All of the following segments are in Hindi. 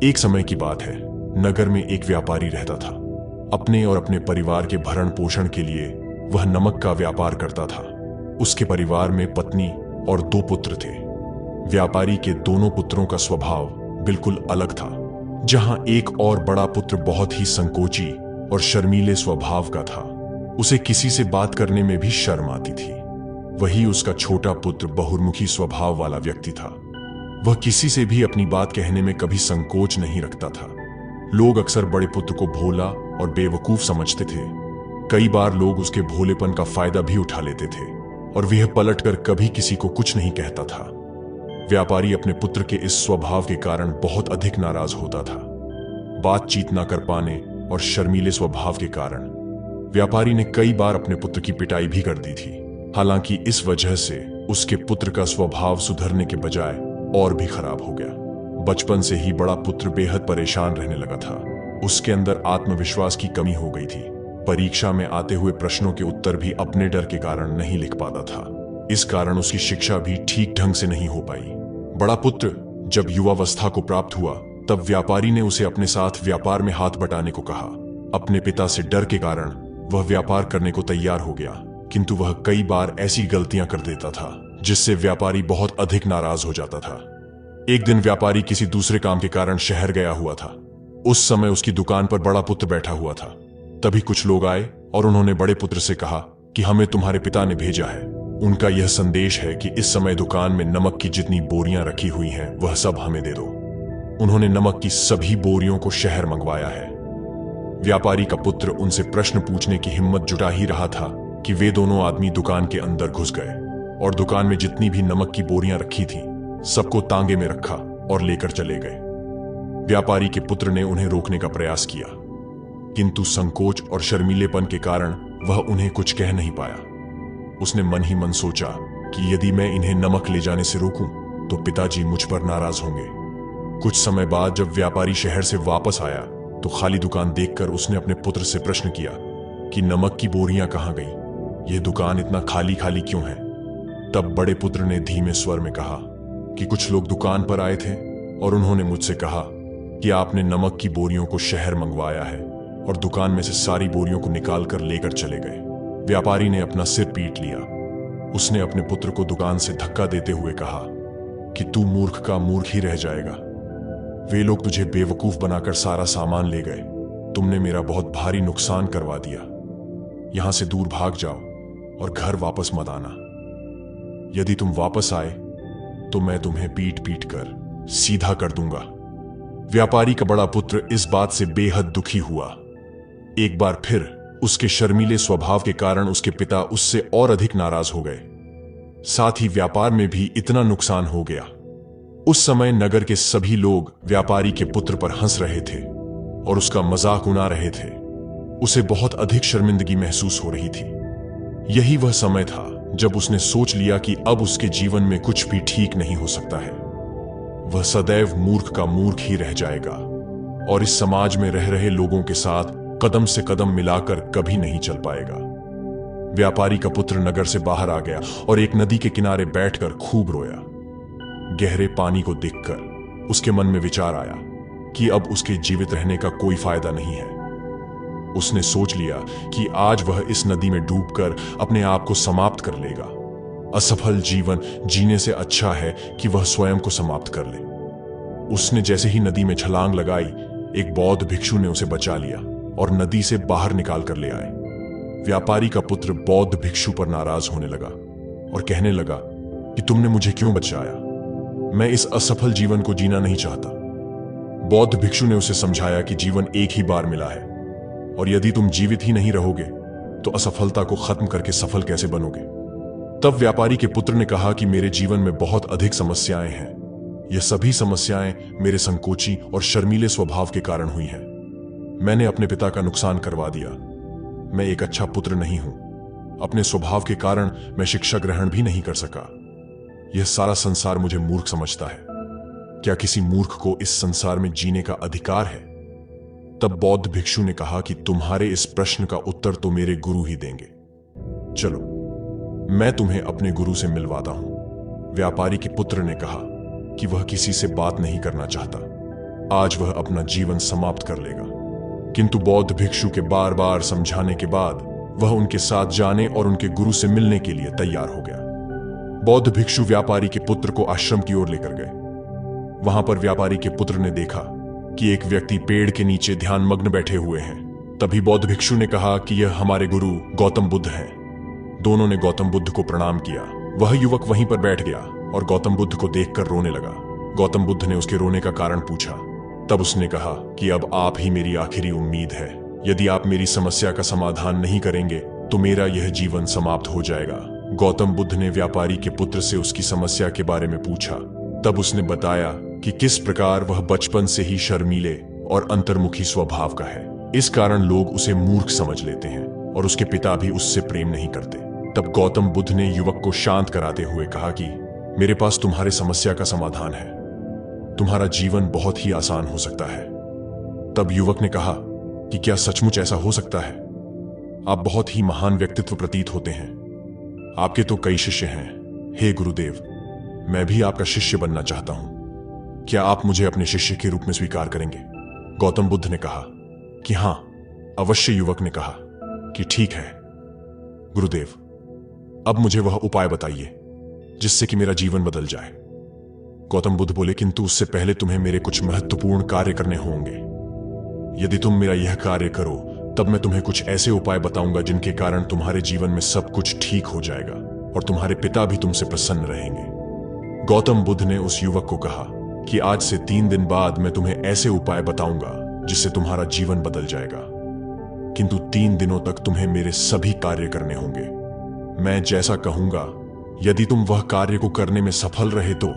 एक समय की बात है। नगर में एक व्यापारी रहता था। अपने और अपने परिवार के भरण पोषण के लिए वह नमक का व्यापार करता था। उसके परिवार में पत्नी और 2 पुत्र थे। व्यापारी के दोनों पुत्रों का स्वभाव बिल्कुल अलग था। जहां एक और बड़ा पुत्र बहुत ही संकोची और शर्मीले स्वभाव का था, उसे किसी से बात करने में भी शर्म आती थी। वही उसका छोटा पुत्र बहुमुखी स्वभाव वाला व्यक्ति था। वह किसी से भी अपनी बात कहने में कभी संकोच नहीं रखता था। लोग अक्सर बड़े पुत्र को भोला और बेवकूफ समझते थे। कई बार लोग उसके भोलेपन का फायदा भी उठा लेते थे और वह पलटकर कभी किसी को कुछ नहीं कहता था। व्यापारी अपने पुत्र के इस स्वभाव के कारण बहुत अधिक नाराज होता था। बातचीत न कर पाने और शर्मीले स्वभाव के कारण व्यापारी ने कई बार अपने पुत्र की पिटाई भी कर दी थी। हालांकि इस वजह से उसके पुत्र का स्वभाव सुधरने के बजाय और भी खराब हो गया। बचपन से ही बड़ा पुत्र बेहद परेशान रहने लगा था। उसके अंदर आत्मविश्वास की कमी हो गई थी। परीक्षा में आते हुए प्रश्नों के उत्तर भी अपने डर के कारण नहीं लिख पाता था। इस कारण उसकी शिक्षा भी ठीक ढंग से नहीं हो पाई। बड़ा पुत्र जब युवावस्था को प्राप्त हुआ, तब व्यापारी ने उसे अपने साथ व्यापार में हाथ बटाने को कहा। अपने पिता से डर के कारण वह व्यापार करने को तैयार हो गया, किंतु वह कई बार ऐसी गलतियां कर देता था जिससे व्यापारी बहुत अधिक नाराज हो जाता था। एक दिन व्यापारी किसी दूसरे काम के कारण शहर गया हुआ था। उस समय उसकी दुकान पर बड़ा पुत्र बैठा हुआ था। तभी कुछ लोग आए और उन्होंने बड़े पुत्र से कहा कि हमें तुम्हारे पिता ने भेजा है। उनका यह संदेश है कि इस समय दुकान में नमक की जितनी बोरियां रखी हुई हैं, वह सब हमें दे दो। उन्होंने नमक की सभी बोरियों को शहर मंगवाया है। व्यापारी का पुत्र उनसे प्रश्न पूछने की हिम्मत जुटा ही रहा था कि वे दोनों आदमी दुकान के अंदर घुस गए और दुकान में जितनी भी नमक की बोरियां रखी थीं, सबको तांगे में रखा और लेकर चले गए। व्यापारी के पुत्र ने उन्हें रोकने का प्रयास किया, किंतु संकोच और शर्मीलेपन के कारण वह उन्हें कुछ कह नहीं पाया। उसने मन ही मन सोचा कि यदि मैं इन्हें नमक ले जाने से रोकूं, तो पिताजी मुझ पर नाराज होंगे। कुछ समय बाद जब व्यापारी शहर से वापस आया, तो खाली दुकान देखकर उसने अपने पुत्र से प्रश्न किया कि नमक की बोरियां कहां गई? यह दुकान इतना खाली खाली क्यों है? तब बड़े पुत्र ने धीमे स्वर में कहा कि कुछ लोग दुकान पर आए थे और उन्होंने मुझसे कहा कि आपने नमक की बोरियों को शहर मंगवाया है, और दुकान में से सारी बोरियों को निकाल कर लेकर चले गए। व्यापारी ने अपना सिर पीट लिया। उसने अपने पुत्र को दुकान से धक्का देते हुए कहा कि तू मूर्ख का मूर्ख ही रह जाएगा। वे लोग तुझे बेवकूफ बनाकर सारा सामान ले गए। तुमने मेरा बहुत भारी नुकसान करवा दिया। यहां से दूर भाग जाओ और घर वापस मत आना। यदि तुम वापस आए तो मैं तुम्हें पीट पीट कर सीधा कर दूंगा। व्यापारी का बड़ा पुत्र इस बात से बेहद दुखी हुआ। एक बार फिर उसके शर्मीले स्वभाव के कारण उसके पिता उससे और अधिक नाराज हो गए। साथ ही व्यापार में भी इतना नुकसान हो गया। उस समय नगर के सभी लोग व्यापारी के पुत्र पर हंस रहे थे और उसका मजाक उड़ा रहे थे। उसे बहुत अधिक शर्मिंदगी महसूस हो रही थी। यही वह समय था जब उसने सोच लिया कि अब उसके जीवन में कुछ भी ठीक नहीं हो सकता है। वह सदैव मूर्ख का मूर्ख ही रह जाएगा और इस समाज में रह रहे लोगों के साथ कदम से कदम मिलाकर कभी नहीं चल पाएगा। व्यापारी का पुत्र नगर से बाहर आ गया और एक नदी के किनारे बैठकर खूब रोया। गहरे पानी को देखकर उसके मन में विचार आया कि अब उसके जीवित रहने का कोई फायदा नहीं है। उसने सोच लिया कि आज वह इस नदी में डूबकर अपने आप को समाप्त कर लेगा। असफल जीवन जीने से अच्छा है कि वह स्वयं को समाप्त कर ले। उसने जैसे ही नदी में छलांग लगाई, एक बौद्ध भिक्षु ने उसे बचा लिया और नदी से बाहर निकाल कर ले आए। व्यापारी का पुत्र बौद्ध भिक्षु पर नाराज होने लगा और कहने लगा कि तुमने मुझे क्यों बचाया? मैं इस असफल जीवन को जीना नहीं चाहता। बौद्ध भिक्षु ने उसे समझाया कि जीवन एक ही बार मिला है और यदि तुम जीवित ही नहीं रहोगे तो असफलता को खत्म करके सफल कैसे बनोगे? तब व्यापारी के पुत्र ने कहा कि मेरे जीवन में बहुत अधिक समस्याएं हैं। यह सभी समस्याएं मेरे संकोची और शर्मीले स्वभाव के कारण हुई हैं। मैंने अपने पिता का नुकसान करवा दिया। मैं एक अच्छा पुत्र नहीं हूं। अपने स्वभाव के कारण मैं शिक्षा ग्रहण भी नहीं कर सका। यह सारा संसार मुझे मूर्ख समझता है। क्या किसी मूर्ख को इस संसार में जीने का अधिकार है? तब बौद्ध भिक्षु ने कहा कि तुम्हारे इस प्रश्न का उत्तर तो मेरे गुरु ही देंगे। चलो, मैं तुम्हें अपने गुरु से मिलवाता हूं। व्यापारी के पुत्र ने कहा कि वह किसी से बात नहीं करना चाहता। आज वह अपना जीवन समाप्त कर लेगा। किंतु बौद्ध भिक्षु के बार बार समझाने के बाद वह उनके साथ जाने और उनके गुरु से मिलने के लिए तैयार हो गया। बौद्ध भिक्षु व्यापारी के पुत्र को आश्रम की ओर लेकर गए। वहां पर व्यापारी के पुत्र ने देखा कि एक व्यक्ति पेड़ के नीचे ध्यान मग्न बैठे हुए हैं। तभी बौद्ध भिक्षु ने कहा कि यह हमारे गुरु गौतम बुद्ध हैं। दोनों ने गौतम बुद्ध को प्रणाम किया। वह युवक वहीं पर बैठ गया और गौतम बुद्ध को देखकर रोने लगा। गौतम बुद्ध ने उसके रोने का कारण पूछा। तब उसने कहा कि अब आप ही मेरी आखिरी उम्मीद है। यदि आप मेरी समस्या का समाधान नहीं करेंगे तो मेरा यह जीवन समाप्त हो जाएगा। गौतम बुद्ध ने व्यापारी के पुत्र से उसकी समस्या के बारे में पूछा। तब उसने बताया कि किस प्रकार वह बचपन से ही शर्मीले और अंतर्मुखी स्वभाव का है। इस कारण लोग उसे मूर्ख समझ लेते हैं और उसके पिता भी उससे प्रेम नहीं करते। तब गौतम बुद्ध ने युवक को शांत कराते हुए कहा कि मेरे पास तुम्हारे समस्या का समाधान है। तुम्हारा जीवन बहुत ही आसान हो सकता है। तब युवक ने कहा कि क्या सचमुच ऐसा हो सकता है? आप बहुत ही महान व्यक्तित्व प्रतीत होते हैं। आपके तो कई शिष्य हैं। हे गुरुदेव, मैं भी आपका शिष्य बनना चाहता हूं। क्या आप मुझे अपने शिष्य के रूप में स्वीकार करेंगे? गौतम बुद्ध ने कहा कि हां, अवश्य। युवक ने कहा कि ठीक है गुरुदेव, अब मुझे वह उपाय बताइए जिससे कि मेरा जीवन बदल जाए। गौतम बुद्ध बोले, किंतु उससे पहले तुम्हें मेरे कुछ महत्वपूर्ण कार्य करने होंगे। यदि तुम मेरा यह कार्य करो तब मैं तुम्हें कुछ ऐसे उपाय बताऊंगा जिनके कारण तुम्हारे जीवन में सब कुछ ठीक हो जाएगा और तुम्हारे पिता भी तुमसे प्रसन्न रहेंगे। गौतम बुद्ध ने उस युवक को कहा कि आज से 3 दिन बाद मैं तुम्हें ऐसे उपाय बताऊंगा जिससे तुम्हारा जीवन बदल जाएगा, किंतु 3 दिनों तक तुम्हें मेरे सभी कार्य करने होंगे। मैं जैसा कहूंगा यदि तुम वह कार्य को करने में सफल रहे तो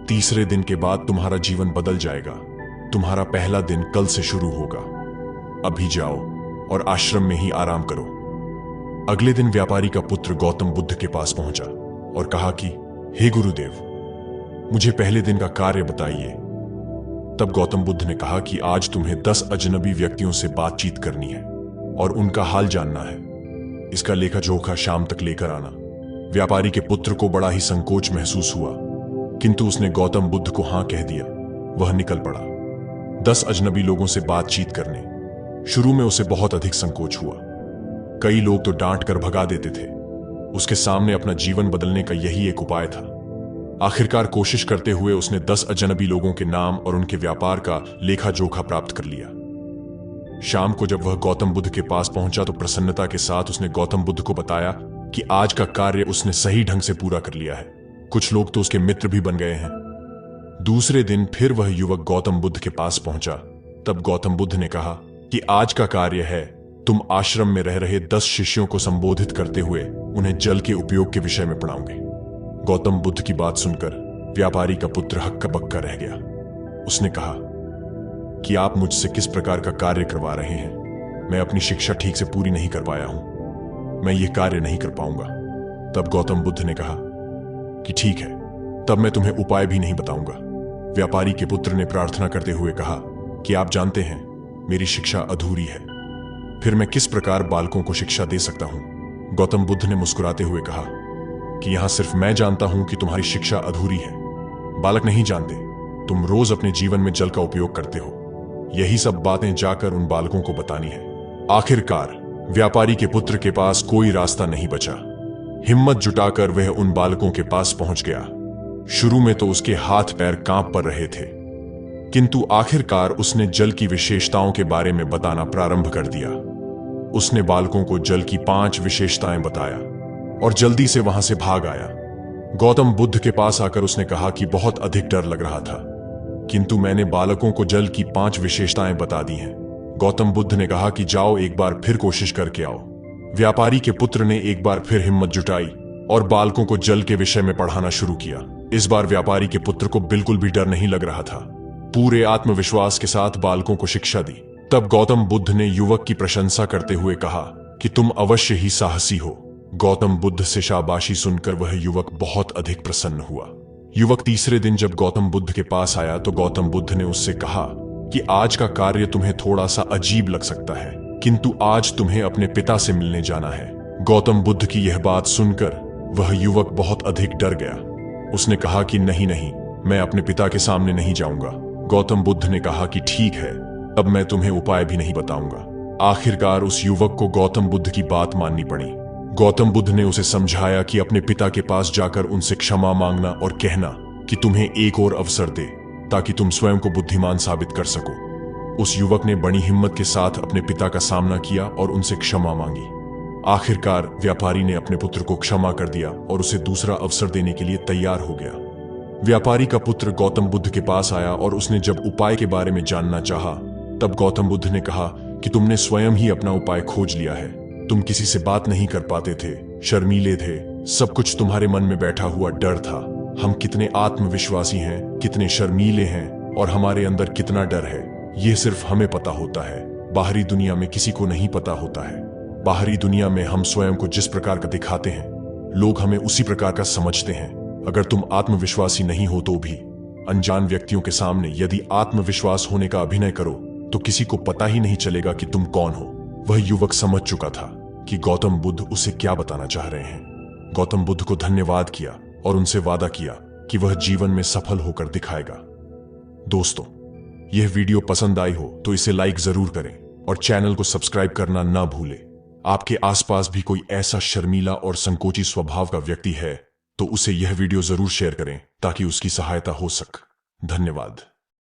तीसरे दिन के बाद तुम्हारा जीवन बदल जाएगा। तुम्हारा पहला दिन कल से शुरू होगा। अभी जाओ और आश्रम में ही आराम करो। अगले दिन व्यापारी का पुत्र गौतम बुद्ध के पास पहुंचा और कहा कि हे गुरुदेव, मुझे पहले दिन का कार्य बताइए। तब गौतम बुद्ध ने कहा कि आज तुम्हें 10 अजनबी व्यक्तियों से बातचीत करनी है और उनका हाल जानना है। इसका लेखा जोखा शाम तक लेकर आना। व्यापारी के पुत्र को बड़ा ही संकोच महसूस हुआ, किंतु उसने गौतम बुद्ध को हां कह दिया। वह निकल पड़ा 10 अजनबी लोगों से बातचीत करने। शुरू में उसे बहुत अधिक संकोच हुआ। कई लोग तो डांट कर भगा देते थे। उसके सामने अपना जीवन बदलने का यही एक उपाय था। आखिरकार कोशिश करते हुए उसने 10 अजनबी लोगों के नाम और उनके व्यापार का लेखा जोखा प्राप्त कर लिया। शाम को जब वह गौतम बुद्ध के पास पहुंचा तो प्रसन्नता के साथ उसने गौतम बुद्ध को बताया कि आज का कार्य उसने सही ढंग से पूरा कर लिया है। कुछ लोग तो उसके मित्र भी बन गए हैं। दूसरे दिन फिर वह युवक गौतम बुद्ध के पास पहुंचा। तब गौतम बुद्ध ने कहा कि आज का कार्य है, तुम आश्रम में रह रहे 10 शिष्यों को संबोधित करते हुए उन्हें जल के उपयोग के विषय में पढ़ाओगे। गौतम बुद्ध की बात सुनकर व्यापारी का पुत्र हक्का बक्का रह गया। उसने कहा कि आप मुझसे किस प्रकार का कार्य करवा रहे हैं? मैं अपनी शिक्षा ठीक से पूरी नहीं कर पाया हूं। मैं यह कार्य नहीं कर पाऊंगा। तब गौतम बुद्ध ने कहा कि ठीक है, तब मैं तुम्हें उपाय भी नहीं बताऊंगा। व्यापारी के पुत्र ने प्रार्थना करते हुए कहा कि आप जानते हैं मेरी शिक्षा अधूरी है, फिर मैं किस प्रकार बालकों को शिक्षा दे सकता हूं? गौतम बुद्ध ने मुस्कुराते हुए कहा कि यहां सिर्फ मैं जानता हूं कि तुम्हारी शिक्षा अधूरी है, बालक नहीं जानते। तुम रोज अपने जीवन में जल का उपयोग करते हो। यही सब बातें जाकर उन बालकों को बतानी है। आखिरकार व्यापारी के पुत्र के पास कोई रास्ता नहीं बचा। हिम्मत जुटाकर वह उन बालकों के पास पहुंच गया। शुरू में तो उसके हाथ पैर कांप पड़ रहे थे, किंतु आखिरकार उसने जल की विशेषताओं के बारे में बताना प्रारंभ कर दिया। उसने बालकों को जल की 5 विशेषताएं बताया और जल्दी से वहां से भाग आया। गौतम बुद्ध के पास आकर उसने कहा कि बहुत अधिक डर लग रहा था, किंतु मैंने बालकों को जल की 5 विशेषताएं बता दी हैं। गौतम बुद्ध ने कहा कि जाओ एक बार फिर कोशिश करके आओ। व्यापारी के पुत्र ने एक बार फिर हिम्मत जुटाई और बालकों को जल के विषय में पढ़ाना शुरू किया। इस बार व्यापारी के पुत्र को बिल्कुल भी डर नहीं लग रहा था। पूरे आत्मविश्वास के साथ बालकों को शिक्षा दी। तब गौतम बुद्ध ने युवक की प्रशंसा करते हुए कहा कि तुम अवश्य ही साहसी हो। गौतम बुद्ध से शाबाशी सुनकर वह युवक बहुत अधिक प्रसन्न हुआ। युवक तीसरे दिन जब गौतम बुद्ध के पास आया तो गौतम बुद्ध ने उससे कहा कि आज का कार्य तुम्हें थोड़ा सा अजीब लग सकता है, किंतु आज तुम्हें अपने पिता से मिलने जाना है। गौतम बुद्ध की यह बात सुनकर वह युवक बहुत अधिक डर गया। उसने कहा कि नहीं नहीं, मैं अपने पिता के सामने नहीं जाऊंगा। गौतम बुद्ध ने कहा कि ठीक है, अब मैं तुम्हें उपाय भी नहीं बताऊंगा। आखिरकार उस युवक को गौतम बुद्ध की बात माननी पड़ी। गौतम बुद्ध ने उसे समझाया कि अपने पिता के पास जाकर उनसे क्षमा मांगना और कहना कि तुम्हें एक और अवसर दे ताकि तुम स्वयं को बुद्धिमान साबित कर सको। उस युवक ने बड़ी हिम्मत के साथ अपने पिता का सामना किया और उनसे क्षमा मांगी। आखिरकार व्यापारी ने अपने पुत्र को क्षमा कर दिया और उसे दूसरा अवसर देने के लिए तैयार हो गया। व्यापारी का पुत्र गौतम बुद्ध के पास आया और उसने जब उपाय के बारे में जानना चाहा, तब गौतम बुद्ध ने कहा कि तुमने स्वयं ही अपना उपाय खोज लिया है। तुम किसी से बात नहीं कर पाते थे, शर्मीले थे, सब कुछ तुम्हारे मन में बैठा हुआ डर था। हम कितने आत्मविश्वासी हैं, कितने शर्मीले हैं और हमारे अंदर कितना डर है, यह सिर्फ हमें पता होता है। बाहरी दुनिया में किसी को नहीं पता होता है। बाहरी दुनिया में हम स्वयं को जिस प्रकार का दिखाते हैं, लोग हमें उसी प्रकार का समझते हैं। अगर तुम आत्मविश्वासी नहीं हो तो भी अनजान व्यक्तियों के सामने यदि आत्मविश्वास होने का अभिनय करो तो किसी को पता ही नहीं चलेगा कि तुम कौन हो। वह युवक समझ चुका था कि गौतम बुद्ध उसे क्या बताना चाह रहे हैं। गौतम बुद्ध को धन्यवाद किया और उनसे वादा किया कि वह जीवन में सफल होकर दिखाएगा। दोस्तों, यह वीडियो पसंद आई हो तो इसे लाइक जरूर करें और चैनल को सब्सक्राइब करना ना भूलें। आपके आसपास भी कोई ऐसा शर्मीला और संकोची स्वभाव का व्यक्ति है तो उसे यह वीडियो जरूर शेयर करें ताकि उसकी सहायता हो सके। धन्यवाद।